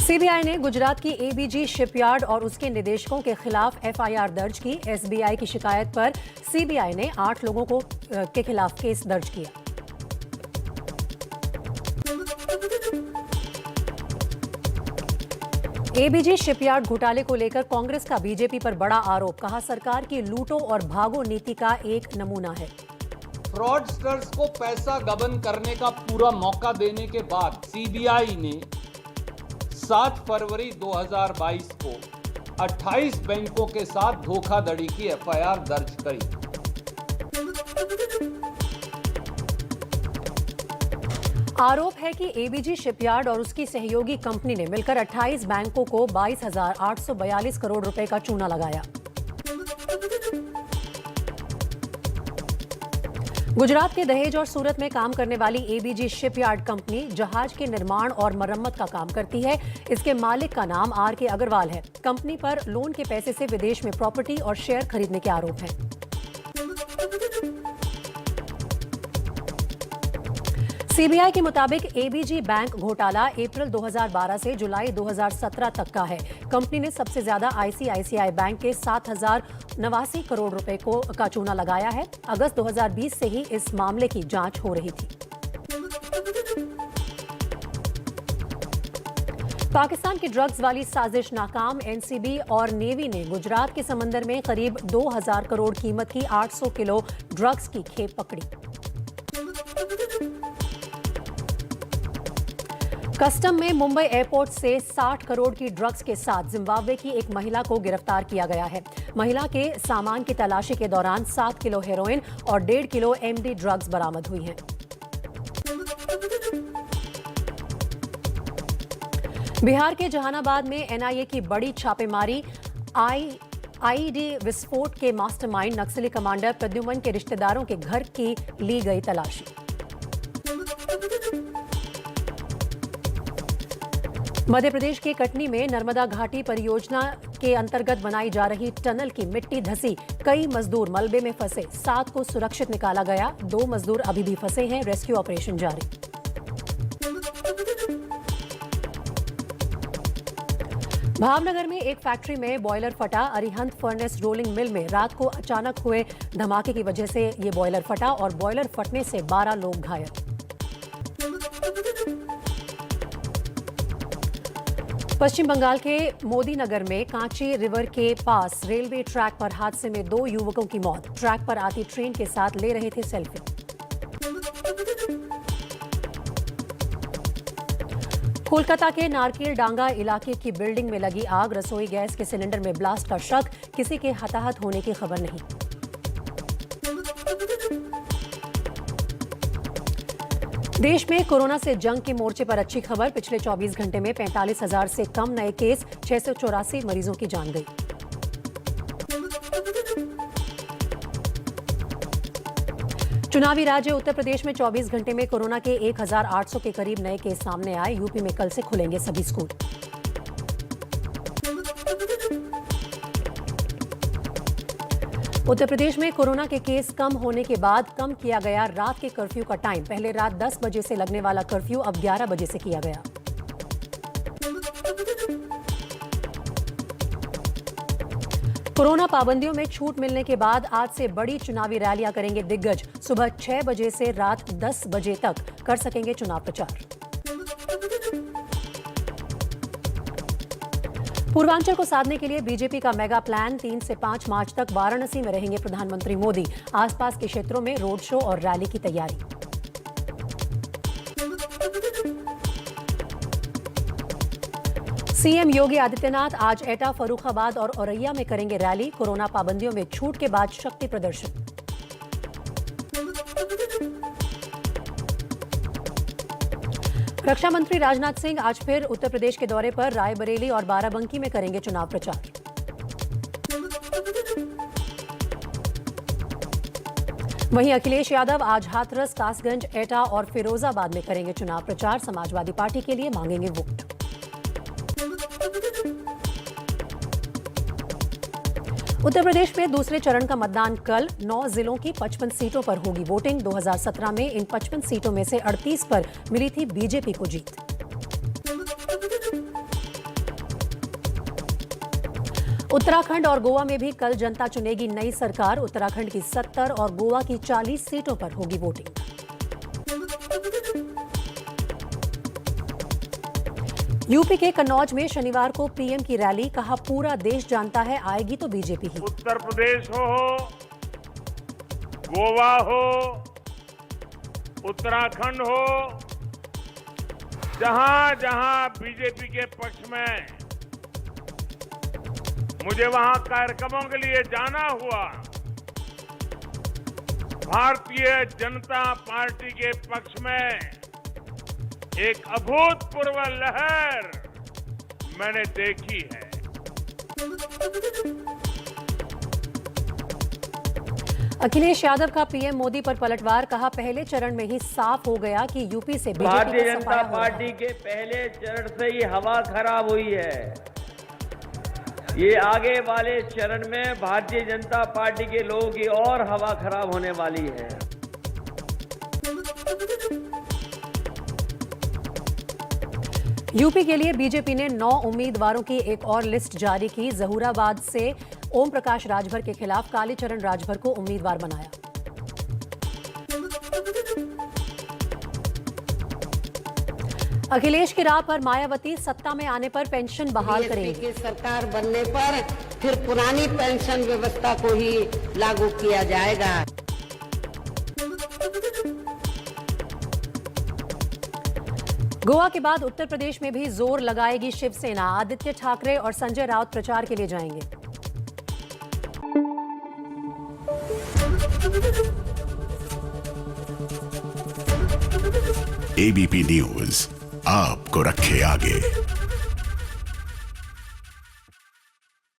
CBI ने गुजरात की ABG shipyard और उसके निदेशकों के खिलाफ एफआईआर दर्ज की। एसबीआई की शिकायत पर सीबीआई ने 8 लोगों के खिलाफ केस दर्ज किया। एबीजी शिपयार्ड घोटाले को लेकर कांग्रेस का बीजेपी पर बड़ा आरोप। कहा, सरकार की लूटो और भागो नीति का एक नमूना है। फ्रॉडस्टर्स को पैसा गबन करने का पूरा मौका देने के बाद सीबीआई ने 7 फरवरी 2022 को 28 बैंकों के साथ धोखाधड़ी की एफआईआर दर्ज करी। आरोप है कि एबीजी शिपयार्ड और उसकी सहयोगी कंपनी ने मिलकर 28 बैंकों को 22,842 करोड़ रुपए का चूना लगाया। गुजरात के दहेज और सूरत में काम करने वाली एबीजी शिपयार्ड कंपनी जहाज के निर्माण और मरम्मत का काम करती है। इसके मालिक का नाम आर.के. अग्रवाल है। कंपनी पर लोन के पैसे से विदेश में प्रॉपर्टी और शेयर खरीदने के आरोप हैं। सीबीआई के मुताबिक एबीजी बैंक घोटाला अप्रैल 2012 से जुलाई 2017 तक का है। कंपनी ने सबसे ज्यादा आईसीआईसीआई बैंक के 7,089 करोड़ रुपए का चूना लगाया है। अगस्त 2020 से ही इस मामले की जांच हो रही थी। पाकिस्तान की ड्रग्स वाली साजिश नाकाम। एनसीबी और नेवी ने गुजरात के समंदर में करीब 2,000 करोड़ कीमत की 800 किलो ड्रग्स की खेप पकड़ी। कस्टम में मुंबई एयरपोर्ट से 60 करोड़ की ड्रग्स के साथ जिम्बाब्वे की एक महिला को गिरफ्तार किया गया है। महिला के सामान की तलाशी के दौरान 7 किलो हेरोइन और 1.5 किलो एमडी ड्रग्स बरामद हुई हैं। बिहार के जहानाबाद में एनआईए की बड़ी छापेमारी। आईईडी विस्फोट के मास्टरमाइंड नक्सली कमांडर प्रद्युमन के रिश्तेदारों के घर की ली गई तलाशी। मध्य प्रदेश के कटनी में नर्मदा घाटी परियोजना के अंतर्गत बनाई जा रही टनल की मिट्टी धसी। कई मजदूर मलबे में फंसे। 7 को सुरक्षित निकाला गया। 2 मजदूर अभी भी फंसे हैं। रेस्क्यू ऑपरेशन जारी। भावनगर में एक फैक्ट्री में बॉयलर फटा। अरिहंत फर्नेस रोलिंग मिल में रात को अचानक हुए धमाके की वजह से ये बॉयलर फटा और बॉयलर फटने से 12 लोग घायल। पश्चिम बंगाल के मोदी नगर में कांची रिवर के पास रेलवे ट्रैक पर हादसे में 2 युवकों की मौत। ट्रैक पर आती ट्रेन के साथ ले रहे थे सेल्फी। कोलकाता के नारकेल डांगा इलाके की बिल्डिंग में लगी आग। रसोई गैस के सिलेंडर में ब्लास्ट का शक। किसी के हताहत होने की खबर नहीं। देश में कोरोना से जंग के मोर्चे पर अच्छी खबर। पिछले 24 घंटे में 45,000 से कम नए केस। 684 मरीजों की जान गई। चुनावी राज्य उत्तर प्रदेश में 24 घंटे में कोरोना के 1,800 के करीब नए केस सामने आए। यूपी में कल से खुलेंगे सभी स्कूल। उत्तर प्रदेश में कोरोना के केस कम होने के बाद कम किया गया रात के कर्फ्यू का टाइम। पहले रात 10 बजे से लगने वाला कर्फ्यू अब 11 बजे से किया गया। कोरोना पाबंदियों में छूट मिलने के बाद आज से बड़ी चुनावी रैलियां करेंगे दिग्गज। सुबह 6 बजे से रात 10 बजे तक कर सकेंगे चुनाव प्रचार। पूर्वांचल को साधने के लिए बीजेपी का मेगा प्लान। 3 से 5 मार्च तक वाराणसी में रहेंगे प्रधानमंत्री मोदी। आसपास के क्षेत्रों में रोड शो और रैली की तैयारी। सीएम योगी आदित्यनाथ आज एटा, फर्रुखाबाद और औरैया में करेंगे रैली। कोरोना पाबंदियों में छूट के बाद शक्ति प्रदर्शन। रक्षा मंत्री राजनाथ सिंह आज फिर उत्तर प्रदेश के दौरे पर। रायबरेली और बाराबंकी में करेंगे चुनाव प्रचार। वहीं अखिलेश यादव आज हाथरस, कासगंज, एटा और फिरोजाबाद में करेंगे चुनाव प्रचार। समाजवादी पार्टी के लिए मांगेंगे वोट। उत्तर प्रदेश में दूसरे चरण का मतदान कल 9 जिलों की 55 सीटों पर होगी वोटिंग। 2017 में इन 55 सीटों में से 38 पर मिली थी बीजेपी को जीत। उत्तराखंड और गोवा में भी कल जनता चुनेगी नई सरकार। उत्तराखंड की 70 और गोवा की 40 सीटों पर होगी वोटिंग। यूपी के कन्नौज में शनिवार को पीएम की रैली। कहा पूरा देश जानता है आएगी तो बीजेपी ही। उत्तर प्रदेश हो, गोवा हो, उत्तराखंड हो, जहां जहां बीजेपी के पक्ष में मुझे वहां कार्यक्रमों के लिए जाना हुआ, भारतीय जनता पार्टी के पक्ष में एक अभूतपूर्व लहर मैंने देखी है। अखिलेश यादव का पीएम मोदी पर पलटवार। कहा पहले चरण में ही साफ हो गया कि यूपी से बीजेपी भारतीय का जनता सफाया हो रहा है। पार्टी के पहले चरण से ही हवा खराब हुई है। ये आगे वाले चरण में भारतीय जनता पार्टी के लोगों की और हवा खराब होने वाली है। यूपी के लिए बीजेपी ने 9 उम्मीदवारों की एक और लिस्ट जारी की। जहूराबाद से ओम प्रकाश राजभर के खिलाफ कालीचरण राजभर को उम्मीदवार बनाया। अखिलेश की राह पर मायावती। सत्ता में आने पर पेंशन बहाल करेंगी। की सरकार बनने पर फिर पुरानी पेंशन व्यवस्था को ही लागू किया जाएगा। गोवा के बाद उत्तर प्रदेश में भी जोर लगाएगी शिवसेना। आदित्य ठाकरे और संजय राउत प्रचार के लिए जाएंगे। एबीपी न्यूज आपको रखे आगे।